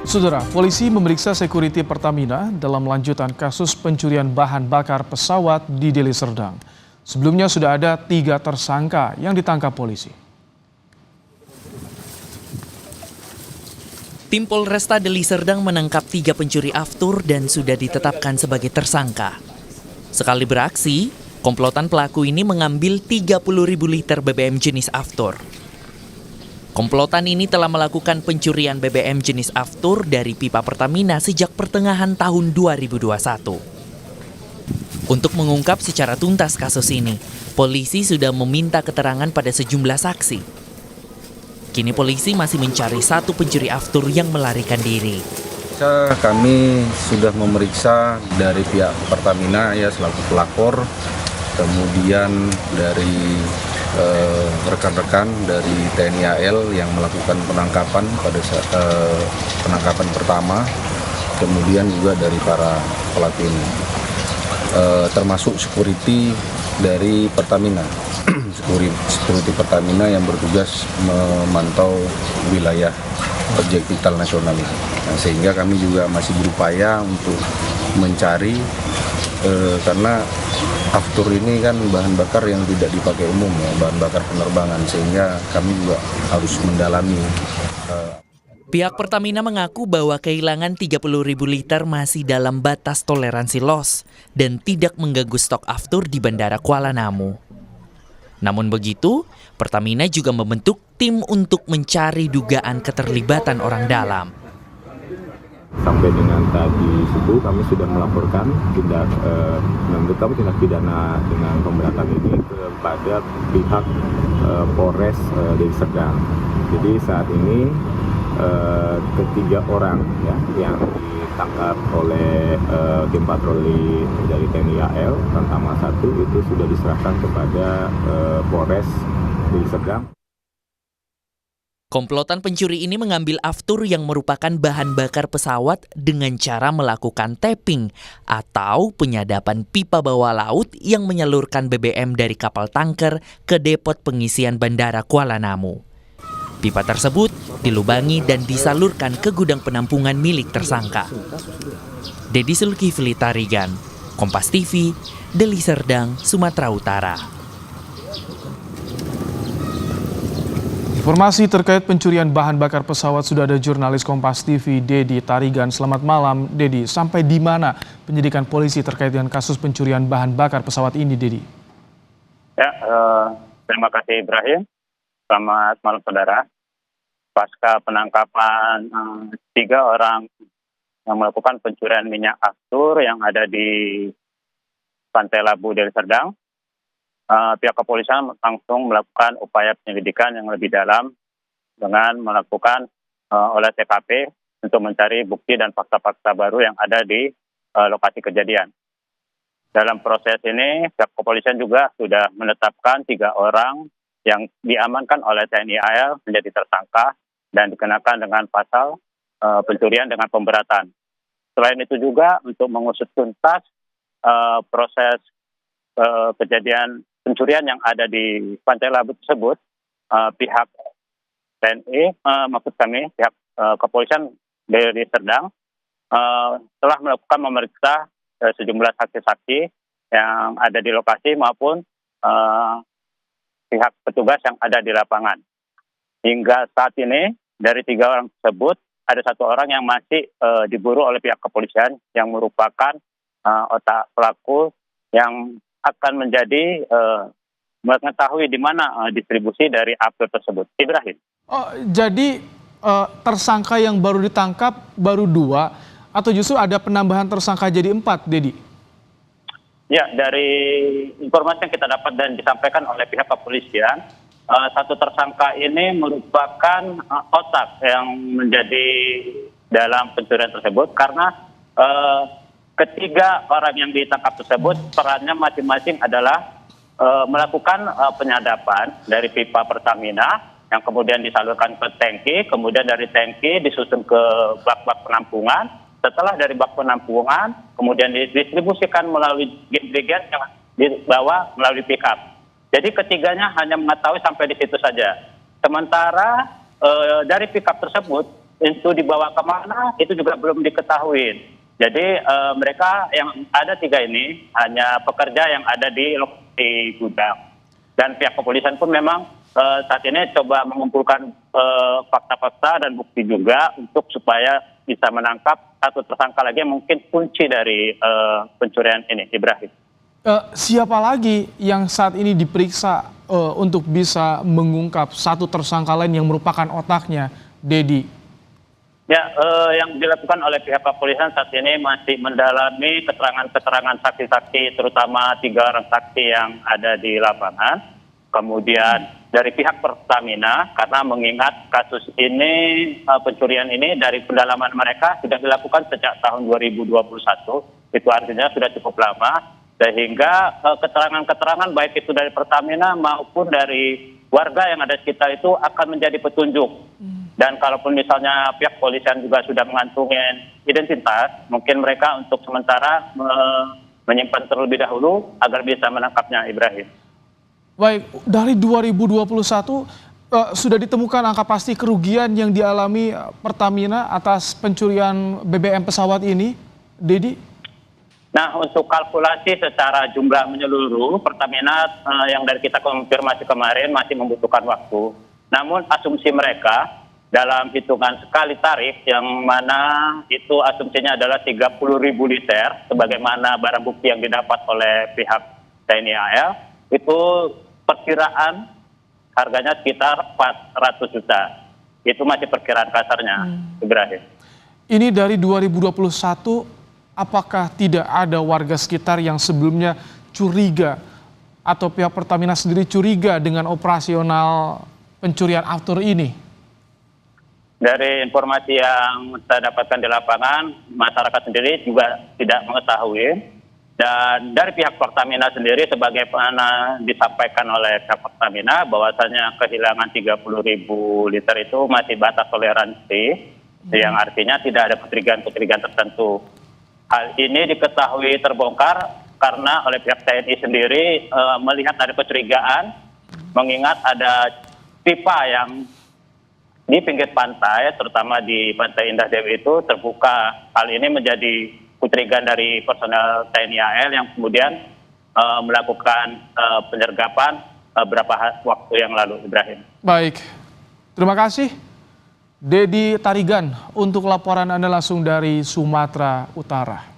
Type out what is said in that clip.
Saudara, polisi memeriksa security Pertamina dalam lanjutan kasus pencurian bahan bakar pesawat di Deli Serdang. Sebelumnya sudah ada 3 tersangka yang ditangkap polisi. Tim Polresta Deli Serdang menangkap 3 pencuri aftur dan sudah ditetapkan sebagai tersangka. Sekali beraksi, komplotan pelaku ini mengambil 30.000 liter BBM jenis aftur. Komplotan ini telah melakukan pencurian BBM jenis aftur dari pipa Pertamina sejak pertengahan tahun 2021. Untuk mengungkap secara tuntas kasus ini, polisi sudah meminta keterangan pada sejumlah saksi. Kini polisi masih mencari 1 pencuri aftur yang melarikan diri. Kami sudah memeriksa dari pihak Pertamina ya selaku pelapor, kemudian dari rekan-rekan dari TNI AL yang melakukan penangkapan pada penangkapan pertama, kemudian juga dari para pelaku ini, termasuk security dari Pertamina, security Pertamina yang bertugas memantau wilayah objek vital nasional ini. Nah, sehingga kami juga masih berupaya untuk mencari karena aftur ini kan bahan bakar yang tidak dipakai umum ya, bahan bakar penerbangan, sehingga kami juga harus mendalami. Pihak Pertamina mengaku bahwa kehilangan 30.000 liter masih dalam batas toleransi loss dan tidak mengganggu stok aftur di Bandara Kuala Namu. Namun begitu, Pertamina juga membentuk tim untuk mencari dugaan keterlibatan orang dalam. Sampai dengan tadi subuh kami sudah melaporkan tindak pidana dengan pemberatan ini kepada pihak Polres Deli Serdang. Jadi saat ini ketiga orang ya, yang ditangkap oleh tim patroli dari TNI AL Tantama 1 itu sudah diserahkan kepada Polres Deli Serdang. Komplotan pencuri ini mengambil aftur yang merupakan bahan bakar pesawat dengan cara melakukan tapping atau penyadapan pipa bawah laut yang menyalurkan BBM dari kapal tanker ke depot pengisian Bandara Kuala Namu. Pipa tersebut dilubangi dan disalurkan ke gudang penampungan milik tersangka. Dedi Zulkifli Tarigan, Kompas TV, Deli Serdang, Sumatera Utara. Informasi terkait pencurian bahan bakar pesawat sudah ada jurnalis Kompas TV Dedi Tarigan. Selamat malam, Dedi. Sampai di mana penyidikan polisi terkait dengan kasus pencurian bahan bakar pesawat ini, Dedi? Ya, terima kasih Ibrahim. Selamat malam saudara. Pasca penangkapan 3 orang yang melakukan pencurian minyak aftur yang ada di Pantai Labu Deli Serdang, pihak kepolisian langsung melakukan upaya penyelidikan yang lebih dalam dengan melakukan olah TKP untuk mencari bukti dan fakta-fakta baru yang ada di lokasi kejadian. Dalam proses ini, pihak kepolisian juga sudah menetapkan 3 orang yang diamankan oleh TNI AL menjadi tersangka dan dikenakan dengan pasal pencurian dengan pemberatan. Selain itu juga untuk mengusut tuntas proses kejadian pencurian yang ada di Pantai Labu tersebut, pihak TNI, pihak kepolisian Deli Serdang telah melakukan memeriksa sejumlah saksi-saksi yang ada di lokasi maupun pihak petugas yang ada di lapangan. Hingga saat ini dari 3 orang tersebut ada 1 orang yang masih diburu oleh pihak kepolisian yang merupakan otak pelaku yang akan menjadi mengetahui di mana distribusi dari aftur tersebut. Ibrahim. Oh, jadi tersangka yang baru ditangkap baru 2 atau justru ada penambahan tersangka jadi 4, Dedi? Ya, dari informasi yang kita dapat dan disampaikan oleh pihak kepolisian, 1 tersangka ini merupakan otak yang menjadi dalam pencurian tersebut karena ketiga orang yang ditangkap tersebut perannya masing-masing adalah melakukan penyadapan dari pipa Pertamina yang kemudian disalurkan ke tangki, kemudian dari tangki disusun ke bak-bak penampungan. Setelah dari bak penampungan, kemudian didistribusikan melalui gen-gen yang dibawa melalui pickup. Jadi ketiganya hanya mengetahui sampai di situ saja. Sementara dari pickup tersebut itu dibawa kemana itu juga belum diketahui. Jadi mereka yang ada 3 ini hanya pekerja yang ada di lokasi gudang. Dan pihak kepolisian pun memang saat ini coba mengumpulkan fakta-fakta dan bukti juga untuk supaya bisa menangkap satu tersangka lagi yang mungkin kunci dari pencurian ini, Ibrahim. Siapa lagi yang saat ini diperiksa untuk bisa mengungkap satu tersangka lain yang merupakan otaknya, Dedi? Ya, yang dilakukan oleh pihak kepolisian saat ini masih mendalami keterangan-keterangan saksi-saksi, terutama 3 orang saksi yang ada di lapangan. Kemudian dari pihak Pertamina, karena mengingat kasus ini, pencurian ini dari pendalaman mereka sudah dilakukan sejak tahun 2021, itu artinya sudah cukup lama, sehingga keterangan-keterangan baik itu dari Pertamina maupun dari warga yang ada di sekitar itu akan menjadi petunjuk. Dan kalaupun misalnya pihak kepolisian juga sudah mengantungi identitas, mungkin mereka untuk sementara menyimpan terlebih dahulu agar bisa menangkapnya, Ibrahim. Baik, dari 2021 sudah ditemukan angka pasti kerugian yang dialami Pertamina atas pencurian BBM pesawat ini, Dedi? Nah, untuk kalkulasi secara jumlah menyeluruh, Pertamina yang dari kita konfirmasi kemarin masih membutuhkan waktu. Namun asumsi mereka dalam hitungan sekali tarif yang mana itu asumsinya adalah 30.000 liter sebagaimana barang bukti yang didapat oleh pihak TNI AL, itu perkiraan harganya sekitar 400 juta. Itu masih perkiraan kasarnya, Ibrahim. Ini dari 2021, apakah tidak ada warga sekitar yang sebelumnya curiga atau pihak Pertamina sendiri curiga dengan operasional pencurian aftur ini? Dari informasi yang saya dapatkan di lapangan, masyarakat sendiri juga tidak mengetahui. Dan dari pihak Pertamina sendiri, sebagaimana disampaikan oleh pihak Pertamina, bahwasanya kehilangan 30.000 liter itu masih batas toleransi, yang artinya tidak ada kecurigaan-kecurigaan tertentu. Hal ini diketahui terbongkar karena oleh pihak TNI sendiri melihat ada kecurigaan, mengingat ada pipa yang di pinggir pantai, terutama di Pantai Indah Dewi itu terbuka. Hal ini menjadi kecurigaan dari personel TNI AL yang kemudian melakukan penyergapan beberapa waktu yang lalu, Ibrahim. Baik, terima kasih Dedi Tarigan untuk laporan Anda langsung dari Sumatera Utara.